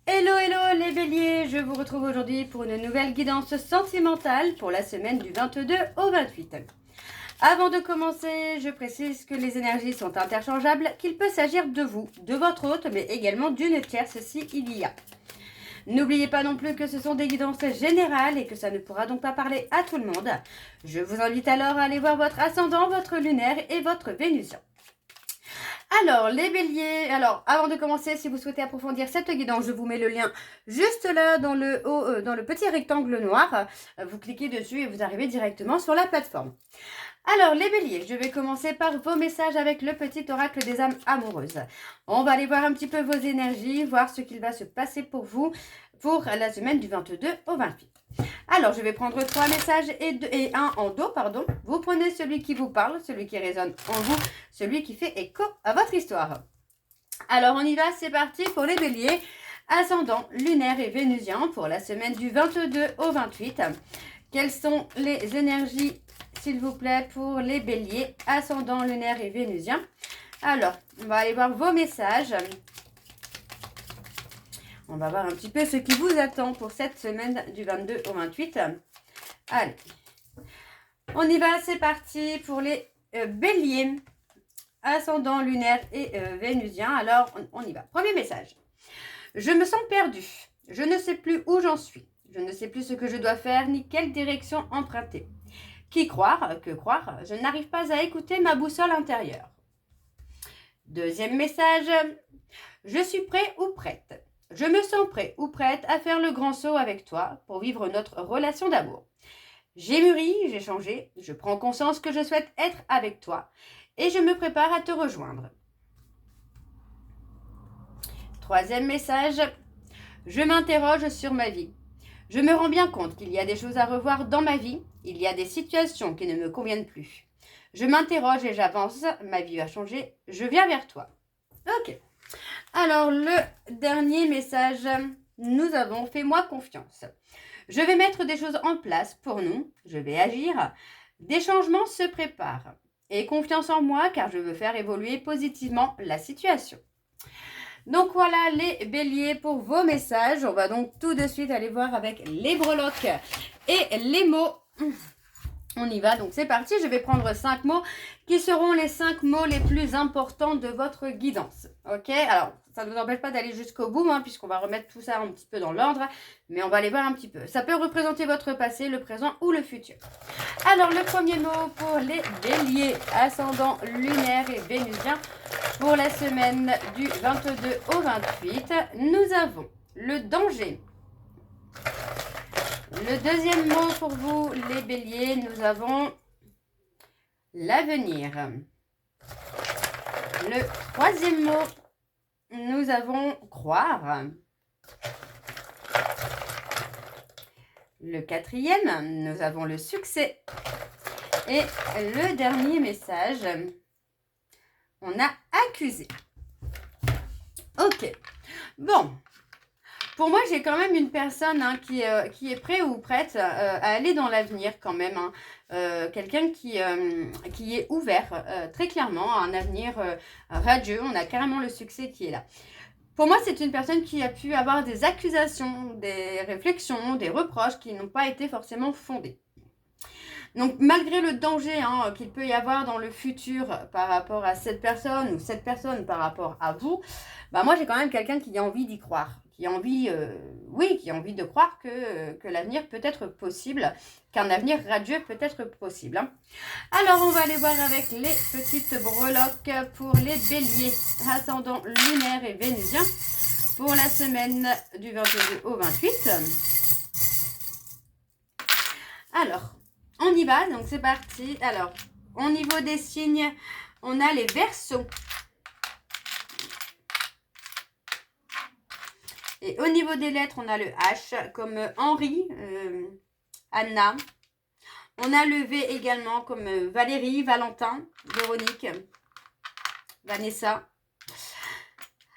Hello, hello les béliers, je vous retrouve aujourd'hui pour une nouvelle guidance sentimentale pour la semaine du 22 au 28. Avant de commencer, je précise que les énergies sont interchangeables, qu'il peut s'agir de vous, de votre hôte, mais également d'une tierce si il y a. N'oubliez pas non plus que ce sont des guidances générales et que ça ne pourra donc pas parler à tout le monde. Je vous invite alors à aller voir votre ascendant, votre lunaire et votre vénusien. Alors, les béliers, avant de commencer, si vous souhaitez approfondir cette guidance, je vous mets le lien juste là dans le haut, dans le petit rectangle noir. Vous cliquez dessus et vous arrivez directement sur la plateforme. Alors, les béliers, je vais commencer par vos messages avec le petit oracle des âmes amoureuses. On va aller voir un petit peu vos énergies, voir ce qu'il va se passer pour vous pour la semaine du 22 au 28. Alors, je vais prendre 3 messages et un en dos, pardon. Vous prenez celui qui vous parle, celui qui résonne en vous, celui qui fait écho à votre histoire. Alors, on y va, c'est parti pour les béliers, ascendant, lunaire et vénusien pour la semaine du 22 au 28. Quelles sont les énergies, s'il vous plaît, pour les béliers, ascendant, lunaire et vénusien? Alors, on va aller voir vos messages. On va voir un petit peu ce qui vous attend pour cette semaine du 22 au 28. Allez, on y va, c'est parti pour les béliers, ascendant, lunaire et vénusien. Alors, on y va. Premier message. Je me sens perdue. Je ne sais plus où j'en suis. Je ne sais plus ce que je dois faire ni quelle direction emprunter. Qui croire? Que croire? Je n'arrive pas à écouter ma boussole intérieure. Deuxième message. Je suis prêt ou prête. Je me sens prêt ou prête à faire le grand saut avec toi pour vivre notre relation d'amour. J'ai mûri, j'ai changé, je prends conscience que je souhaite être avec toi et je me prépare à te rejoindre. Troisième message, je m'interroge sur ma vie. Je me rends bien compte qu'il y a des choses à revoir dans ma vie, il y a des situations qui ne me conviennent plus. Je m'interroge et j'avance, ma vie va changer, je viens vers toi. Ok. Alors, le dernier message, nous avons « Fais-moi confiance ». Je vais mettre des choses en place pour nous, je vais agir. Des changements se préparent. Aie confiance en moi car je veux faire évoluer positivement la situation. Donc voilà les béliers pour vos messages. On va donc tout de suite aller voir avec les breloques et les mots. On y va, donc c'est parti, je vais prendre 5 mots qui seront les 5 mots les plus importants de votre guidance. Ok, alors ça ne vous empêche pas d'aller jusqu'au bout, puisqu'on va remettre tout ça un petit peu dans l'ordre, mais on va aller voir un petit peu. Ça peut représenter votre passé, le présent ou le futur. Alors le premier mot pour les béliers, ascendant, lunaire et vénusien, pour la semaine du 22 au 28, nous avons le danger. Le deuxième mot pour vous, les béliers, nous avons l'avenir. Le troisième mot, nous avons croire. Le quatrième, nous avons le succès. Et le dernier message, on a accusé. Ok, bon. Pour moi, j'ai quand même une personne qui est prête ou prête à aller dans l'avenir quand même. Quelqu'un qui est ouvert très clairement à un avenir radieux. On a carrément le succès qui est là. Pour moi, c'est une personne qui a pu avoir des accusations, des réflexions, des reproches qui n'ont pas été forcément fondés. Donc, malgré le danger qu'il peut y avoir dans le futur par rapport à cette personne ou cette personne par rapport à vous, moi, j'ai quand même quelqu'un qui a envie d'y croire, qui a envie, qui a envie de croire que l'avenir peut être possible, qu'un avenir radieux peut être possible. Alors, on va aller voir avec les petites breloques pour les béliers, ascendant, lunaire et vénusien, pour la semaine du 22 au 28. Alors, on y va, donc c'est parti. Alors, au niveau des signes, on a les Verseaux. Et au niveau des lettres, on a le H comme Henri, Anna. On a le V également comme Valérie, Valentin, Véronique, Vanessa.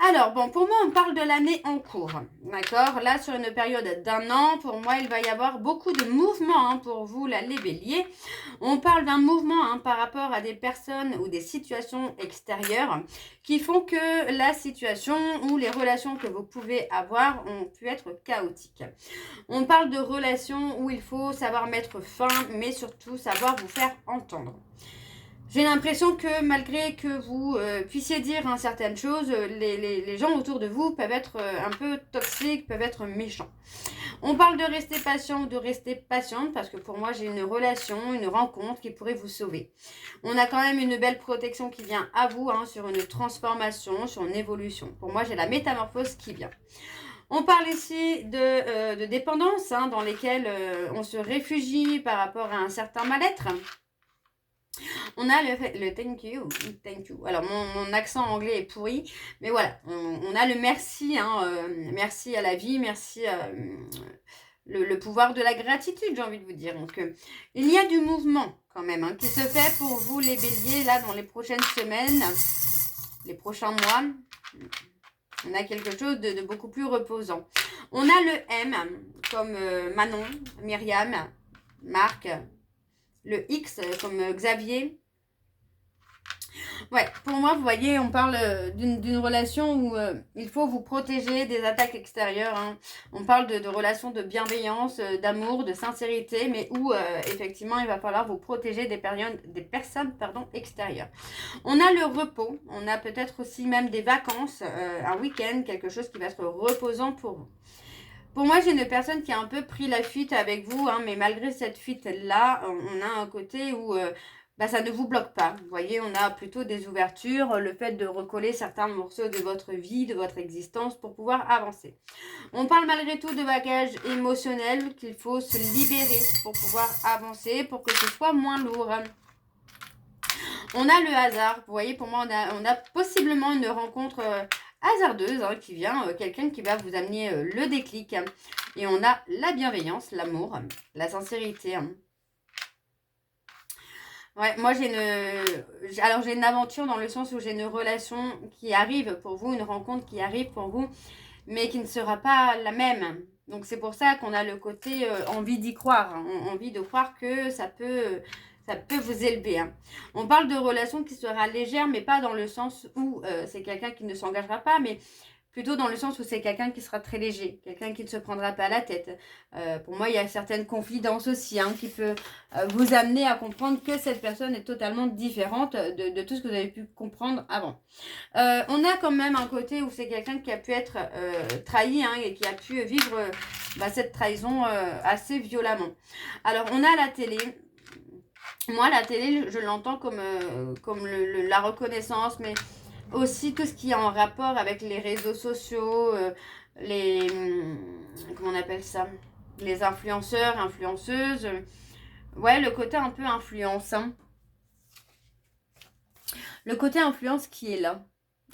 Alors, bon, pour moi, on parle de l'année en cours, d'accord? Là, sur une période d'1 an, pour moi, il va y avoir beaucoup de mouvements pour vous, là, les béliers. On parle d'un mouvement par rapport à des personnes ou des situations extérieures qui font que la situation ou les relations que vous pouvez avoir ont pu être chaotiques. On parle de relations où il faut savoir mettre fin, mais surtout savoir vous faire entendre. J'ai l'impression que malgré que vous puissiez dire certaines choses, les gens autour de vous peuvent être un peu toxiques, peuvent être méchants. On parle de rester patient ou de rester patiente parce que pour moi j'ai une relation, une rencontre qui pourrait vous sauver. On a quand même une belle protection qui vient à vous sur une transformation, sur une évolution. Pour moi j'ai la métamorphose qui vient. On parle ici de dépendance dans lesquelles on se réfugie par rapport à un certain mal-être. On a le thank you, thank you. Alors mon accent anglais est pourri, mais voilà, on a le merci, merci à la vie, merci le pouvoir de la gratitude, j'ai envie de vous dire. Donc il y a du mouvement quand même qui se fait pour vous les béliers là dans les prochaines semaines, les prochains mois. On a quelque chose de beaucoup plus reposant. On a le M comme Manon, Myriam, Marc. Le X comme Xavier. Ouais, pour moi, vous voyez, on parle d'une relation où il faut vous protéger des attaques extérieures. On parle de relations de bienveillance, d'amour, de sincérité, mais où effectivement, il va falloir vous protéger des personnes extérieures. On a le repos, on a peut-être aussi même des vacances, un week-end, quelque chose qui va être reposant pour vous. Pour moi, j'ai une personne qui a un peu pris la fuite avec vous, mais malgré cette fuite-là, on a un côté où ça ne vous bloque pas. Vous voyez, on a plutôt des ouvertures, le fait de recoller certains morceaux de votre vie, de votre existence pour pouvoir avancer. On parle malgré tout de bagages émotionnels qu'il faut se libérer pour pouvoir avancer, pour que ce soit moins lourd. On a le hasard. Vous voyez, pour moi, on a possiblement une rencontre hasardeuse qui vient, quelqu'un qui va vous amener le déclic. Et on a la bienveillance, l'amour, la sincérité. Ouais, moi j'ai une aventure dans le sens où j'ai une relation qui arrive pour vous, une rencontre qui arrive pour vous, mais qui ne sera pas la même. Donc c'est pour ça qu'on a le côté envie d'y croire, envie de croire que ça peut vous élever. On parle de relation qui sera légère, mais pas dans le sens où c'est quelqu'un qui ne s'engagera pas, mais plutôt dans le sens où c'est quelqu'un qui sera très léger, quelqu'un qui ne se prendra pas la tête. Pour moi, il y a certaines confidences aussi qui peut vous amener à comprendre que cette personne est totalement différente de tout ce que vous avez pu comprendre avant. On a quand même un côté où c'est quelqu'un qui a pu être trahi et qui a pu vivre cette trahison assez violemment. Alors, on a la télé. Moi, la télé, je l'entends comme la reconnaissance, mais aussi tout ce qui est en rapport avec les réseaux sociaux, comment on appelle ça? Les influenceurs, influenceuses. Ouais, le côté un peu influence. Le côté influence qui est là.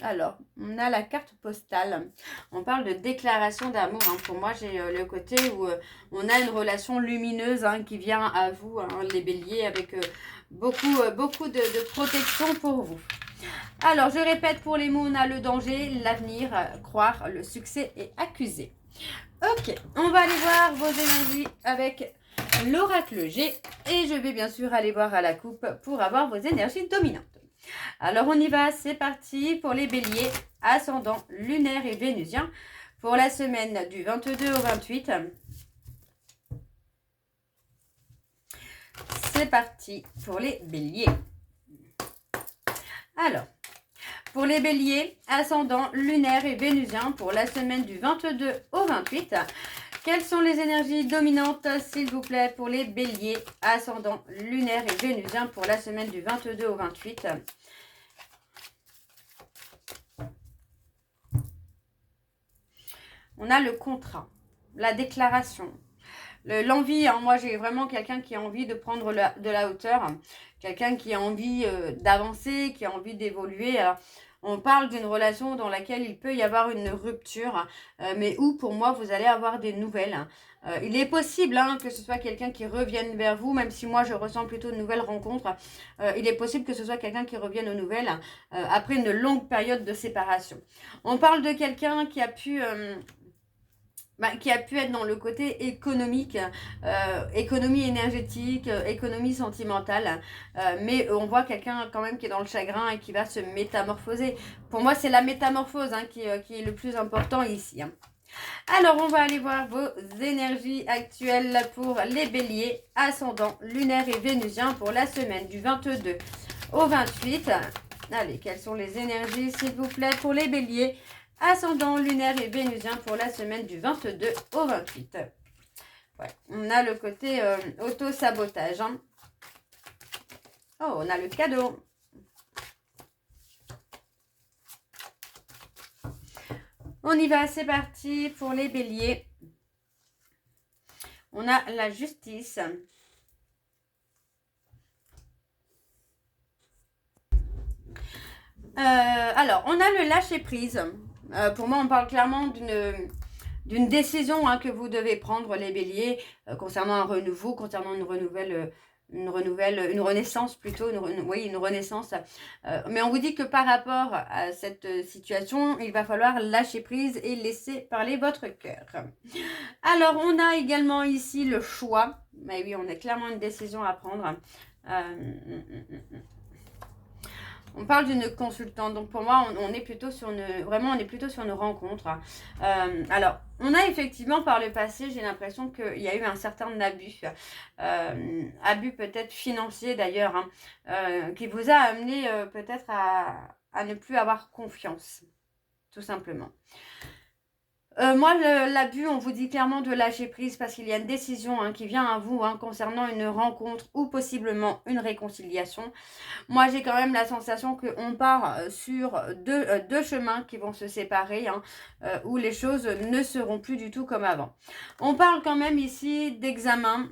Alors, on a la carte postale. On parle de déclaration d'amour. Pour moi, j'ai le côté où on a une relation lumineuse qui vient à vous, les béliers, avec beaucoup de protection pour vous. Alors, je répète pour les mots, on a le danger, l'avenir, croire, le succès et accuser. Ok, on va aller voir vos énergies avec l'oracle G. Et je vais bien sûr aller voir à la coupe pour avoir vos énergies dominantes. Alors, on y va, c'est parti pour les béliers, ascendant lunaire et vénusien pour la semaine du 22 au 28. C'est parti pour les béliers. Alors, pour les béliers, ascendant lunaire et vénusien pour la semaine du 22 au 28. Quelles sont les énergies dominantes, s'il vous plaît, pour les béliers, ascendant lunaire et vénusien pour la semaine du 22 au 28? On a le contrat, la déclaration, l'envie. Moi, j'ai vraiment quelqu'un qui a envie de prendre de la hauteur, quelqu'un qui a envie d'avancer, qui a envie d'évoluer. Alors, On parle d'une relation dans laquelle il peut y avoir une rupture, mais où pour moi vous allez avoir des nouvelles. Il est possible que ce soit quelqu'un qui revienne vers vous, même si moi je ressens plutôt une nouvelle rencontre. Il est possible que ce soit quelqu'un qui revienne aux nouvelles après une longue période de séparation. On parle de quelqu'un qui a pu être dans le côté économique, économie énergétique, économie sentimentale, mais on voit quelqu'un quand même qui est dans le chagrin et qui va se métamorphoser. Pour moi, c'est la métamorphose qui est le plus important ici. Alors, on va aller voir vos énergies actuelles pour les béliers, ascendant, lunaire et vénusien pour la semaine du 22 au 28. Allez, quelles sont les énergies, s'il vous plaît, pour les béliers, ascendant, lunaire et vénusien pour la semaine du 22 au 28. Ouais, on a le côté auto-sabotage. Oh, on a le cadeau. On y va, c'est parti pour les béliers. On a la justice. Alors, on a le lâcher-prise. Pour moi, on parle clairement d'une décision que vous devez prendre, les béliers, concernant un renouveau, concernant une renaissance plutôt, une renaissance. Mais on vous dit que par rapport à cette situation, il va falloir lâcher prise et laisser parler votre cœur. Alors, on a également ici le choix. Mais oui, on a clairement une décision à prendre. On parle d'une consultante, donc pour moi, on est plutôt sur une rencontre. Alors, on a effectivement par le passé, j'ai l'impression qu'il y a eu un certain abus, abus peut-être financier d'ailleurs, qui vous a amené peut-être à ne plus avoir confiance, tout simplement. Moi, l'abus, on vous dit clairement de lâcher prise parce qu'il y a une décision qui vient à vous concernant une rencontre ou possiblement une réconciliation. Moi, j'ai quand même la sensation qu'on part sur deux chemins qui vont se séparer, où les choses ne seront plus du tout comme avant. On parle quand même ici d'examens,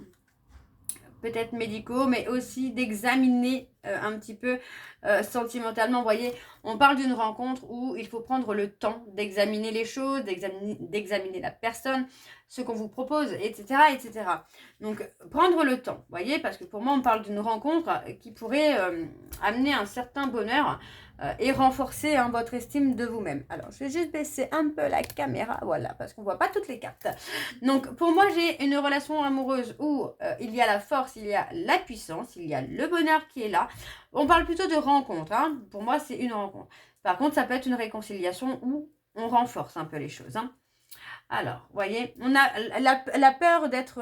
peut-être médicaux, mais aussi d'examiner un petit peu sentimentalement. Vous voyez, on parle d'une rencontre où il faut prendre le temps d'examiner les choses, d'examiner la personne, ce qu'on vous propose, etc., etc. Donc, prendre le temps, vous voyez, parce que pour moi, on parle d'une rencontre qui pourrait amener un certain bonheur et renforcer votre estime de vous-même. Alors, je vais juste baisser un peu la caméra, voilà, parce qu'on ne voit pas toutes les cartes. Donc, pour moi, j'ai une relation amoureuse où il y a la force, il y a la puissance, il y a le bonheur qui est là. On parle plutôt de rencontre, pour moi, c'est une rencontre. Par contre, ça peut être une réconciliation où on renforce un peu les choses. Alors, vous voyez, on a la peur d'être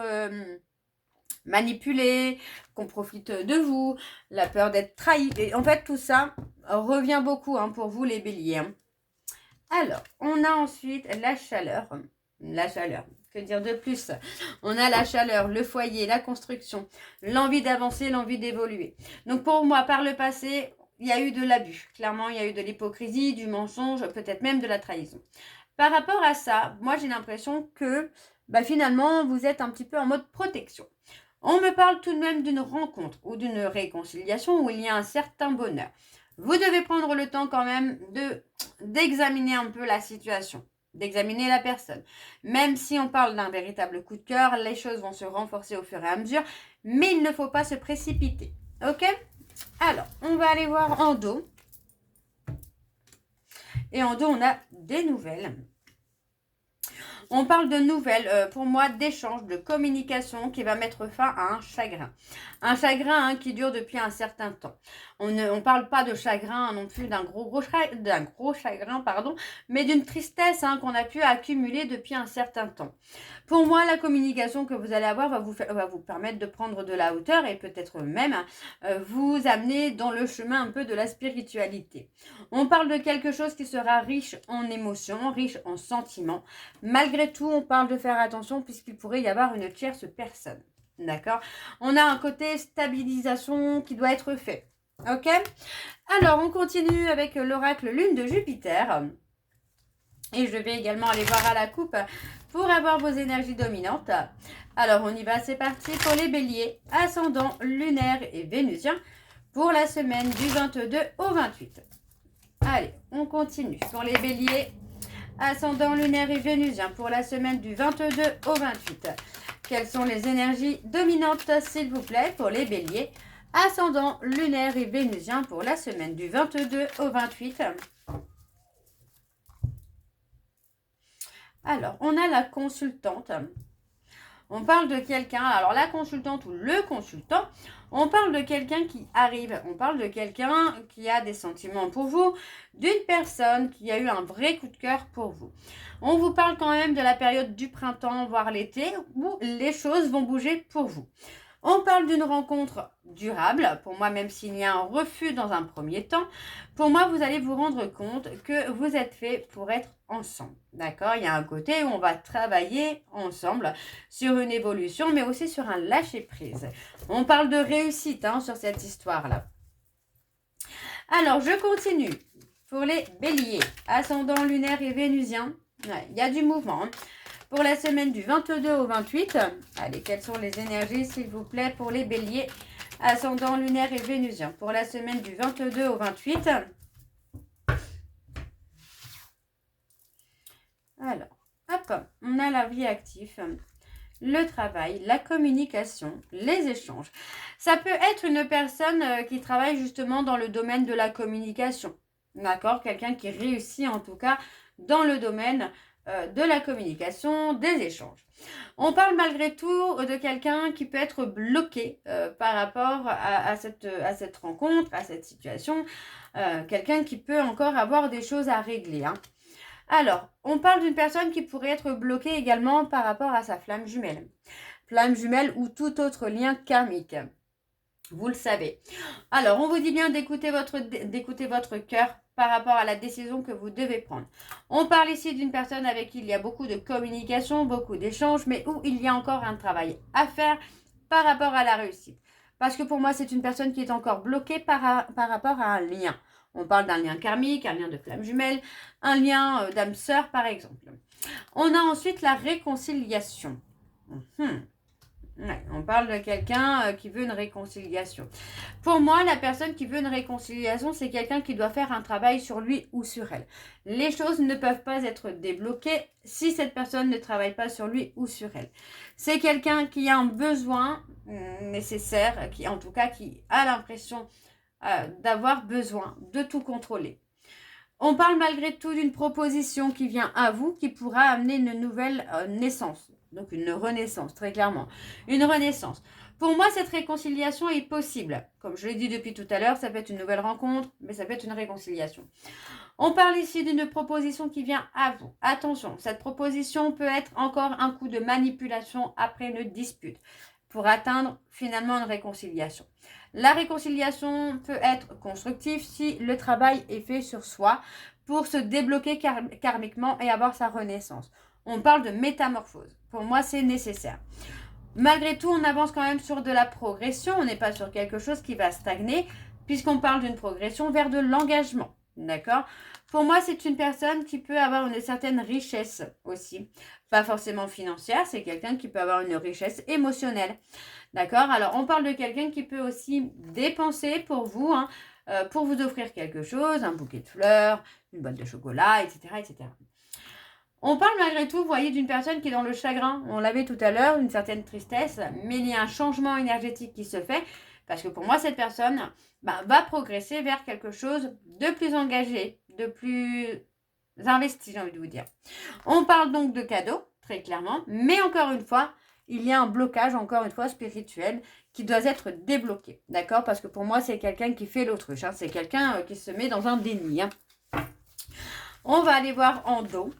manipulé, qu'on profite de vous, la peur d'être trahi. Et en fait, tout ça revient beaucoup pour vous, les béliers. Alors, on a ensuite la chaleur. La chaleur, que dire de plus? On a la chaleur, le foyer, la construction, l'envie d'avancer, l'envie d'évoluer. Donc, pour moi, par le passé, il y a eu de l'abus. Clairement, il y a eu de l'hypocrisie, du mensonge, peut-être même de la trahison. Par rapport à ça, moi, j'ai l'impression que finalement, vous êtes un petit peu en mode protection. On me parle tout de même d'une rencontre ou d'une réconciliation où il y a un certain bonheur. Vous devez prendre le temps quand même d'examiner un peu la situation, d'examiner la personne. Même si on parle d'un véritable coup de cœur, les choses vont se renforcer au fur et à mesure, mais il ne faut pas se précipiter. Ok? Alors, on va aller voir en dos. Et en dos, on a des nouvelles. On parle de nouvelles, pour moi, d'échanges, de communication qui va mettre fin à un chagrin. Un chagrin qui dure depuis un certain temps. On ne parle pas de chagrin non plus d'un gros chagrin, mais d'une tristesse qu'on a pu accumuler depuis un certain temps. Pour moi, la communication que vous allez avoir va vous permettre de prendre de la hauteur et peut-être même vous amener dans le chemin un peu de la spiritualité. On parle de quelque chose qui sera riche en émotions, riche en sentiments. Malgré tout, on parle de faire attention puisqu'il pourrait y avoir une tierce personne. D'accord? On a un côté stabilisation qui doit être fait. Ok? Alors, on continue avec l'oracle Lune de Jupiter. Et je vais également aller voir à la coupe pour avoir vos énergies dominantes. Alors, on y va, c'est parti pour les béliers, ascendant, lunaire et vénusien pour la semaine du 22 au 28. Allez, on continue. Pour les béliers, ascendant lunaire et vénusien pour la semaine du 22 au 28. Quelles sont les énergies dominantes, s'il vous plaît, pour les béliers, ascendant lunaire et vénusien pour la semaine du 22 au 28. Alors, on a la consultante. On parle de quelqu'un, alors la consultante ou le consultant, on parle de quelqu'un qui arrive, on parle de quelqu'un qui a des sentiments pour vous, d'une personne qui a eu un vrai coup de cœur pour vous. On vous parle quand même de la période du printemps, voire l'été, où les choses vont bouger pour vous. On parle d'une rencontre durable. Pour moi, même s'il y a un refus dans un premier temps, pour moi, vous allez vous rendre compte que vous êtes fait pour être ensemble. D'accord? Il y a un côté où on va travailler ensemble sur une évolution, mais aussi sur un lâcher-prise. On parle de réussite sur cette histoire-là. Alors, je continue. Pour les béliers, ascendant lunaire et vénusien, il y a du mouvement. Pour la semaine du 22 au 28, allez, quelles sont les énergies, s'il vous plaît, pour les béliers, ascendant lunaire et vénusien. Pour la semaine du 22 au 28. Alors, hop, on a la vie active, le travail, la communication, les échanges. Ça peut être une personne qui travaille justement dans le domaine de la communication. D'accord? Quelqu'un qui réussit en tout cas dans le domaine de la communication, des échanges. On parle malgré tout de quelqu'un qui peut être bloqué par rapport à cette rencontre, à cette situation. Quelqu'un qui peut encore avoir des choses à régler. Alors, on parle d'une personne qui pourrait être bloquée également par rapport à sa flamme jumelle. Flamme jumelle ou tout autre lien karmique. Vous le savez. Alors, on vous dit bien d'écouter votre cœur par rapport à la décision que vous devez prendre. On parle ici d'une personne avec qui il y a beaucoup de communication, beaucoup d'échanges, mais où il y a encore un travail à faire par rapport à la réussite. Parce que pour moi, c'est une personne qui est encore bloquée par rapport à un lien. On parle d'un lien karmique, un lien de flamme jumelle, un lien d'âme sœur, par exemple. On a ensuite la réconciliation. Ouais, on parle de quelqu'un qui veut une réconciliation. Pour moi, la personne qui veut une réconciliation, c'est quelqu'un qui doit faire un travail sur lui ou sur elle. Les choses ne peuvent pas être débloquées si cette personne ne travaille pas sur lui ou sur elle. C'est quelqu'un qui a un besoin nécessaire, qui en tout cas qui a l'impression d'avoir besoin de tout contrôler. On parle malgré tout d'une proposition qui vient à vous, qui pourra amener une nouvelle naissance. Donc une renaissance, très clairement. Une renaissance. Pour moi, cette réconciliation est possible. Comme je l'ai dit depuis tout à l'heure, ça peut être une nouvelle rencontre, mais ça peut être une réconciliation. On parle ici d'une proposition qui vient à vous. Attention, cette proposition peut être encore un coup de manipulation après une dispute pour atteindre finalement une réconciliation. La réconciliation peut être constructive si le travail est fait sur soi pour se débloquer karmiquement et avoir sa renaissance. On parle de métamorphose. Pour moi, c'est nécessaire. Malgré tout, on avance quand même sur de la progression. On n'est pas sur quelque chose qui va stagner puisqu'on parle d'une progression vers de l'engagement. D'accord? Pour moi, c'est une personne qui peut avoir une certaine richesse aussi. Pas forcément financière, c'est quelqu'un qui peut avoir une richesse émotionnelle. D'accord? Alors, on parle de quelqu'un qui peut aussi dépenser pour vous, pour vous offrir quelque chose, un bouquet de fleurs, une boîte de chocolat, etc., etc. On parle malgré tout, vous voyez, d'une personne qui est dans le chagrin. On l'avait tout à l'heure, une certaine tristesse, mais il y a un changement énergétique qui se fait. Parce que pour moi, cette personne va progresser vers quelque chose de plus engagé, de plus investi, j'ai envie de vous dire. On parle donc de cadeaux, très clairement. Mais encore une fois, il y a un blocage, encore une fois, spirituel qui doit être débloqué. D'accord? Parce que pour moi, c'est quelqu'un qui fait l'autruche. C'est quelqu'un qui se met dans un déni. On va aller voir en dos.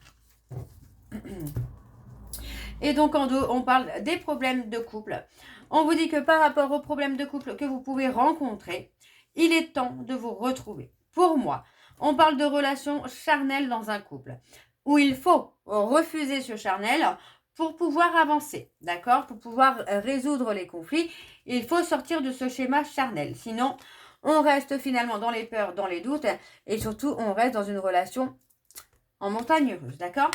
Et donc en dos, on parle des problèmes de couple. On vous dit que par rapport aux problèmes de couple que vous pouvez rencontrer, il est temps de vous retrouver. Pour moi, on parle de relations charnelles dans un couple, où il faut refuser ce charnel pour pouvoir avancer, d'accord? Pour pouvoir résoudre les conflits, il faut sortir de ce schéma charnel. Sinon, on reste finalement dans les peurs, dans les doutes, et surtout, on reste dans une relation en montagne russe, d'accord?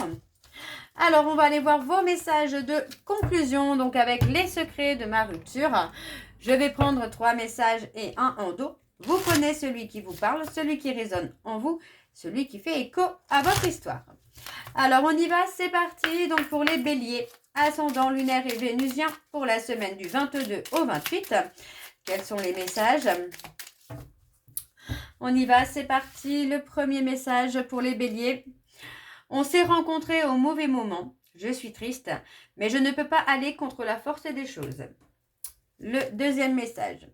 Alors, on va aller voir vos messages de conclusion, donc avec les secrets de ma rupture. Je vais prendre 3 messages et un en dos. vous prenez celui qui vous parle, celui qui résonne en vous, celui qui fait écho à votre histoire. Alors on y va, c'est parti. Donc pour les béliers, ascendant lunaire et vénusien pour la semaine du 22 au 28. Quels sont les messages? On y va, c'est parti. Le premier message pour les béliers. On s'est rencontrés au mauvais moment. Je suis triste, mais je ne peux pas aller contre la force des choses. Le deuxième message.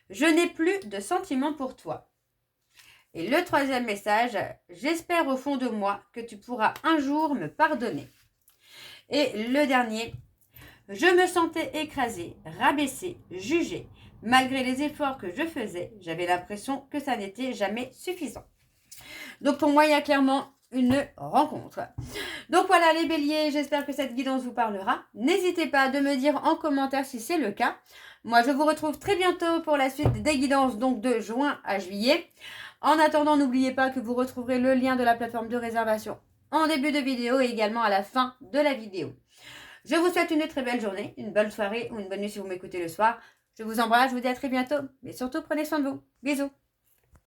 Je n'ai plus de sentiments pour toi. Et le troisième message. J'espère au fond de moi que tu pourras un jour me pardonner. Et le dernier. Je me sentais écrasée, rabaissée, jugée. Malgré les efforts que je faisais, j'avais l'impression que ça n'était jamais suffisant. Donc pour moi, il y a clairement une rencontre. Donc voilà les béliers, j'espère que cette guidance vous parlera. N'hésitez pas de me dire en commentaire si c'est le cas. Moi, je vous retrouve très bientôt pour la suite des guidances, donc de juin à juillet. En attendant, n'oubliez pas que vous retrouverez le lien de la plateforme de réservation en début de vidéo et également à la fin de la vidéo. Je vous souhaite une très belle journée, une bonne soirée ou une bonne nuit si vous m'écoutez le soir. Je vous embrasse, je vous dis à très bientôt. Mais surtout, prenez soin de vous. Bisous.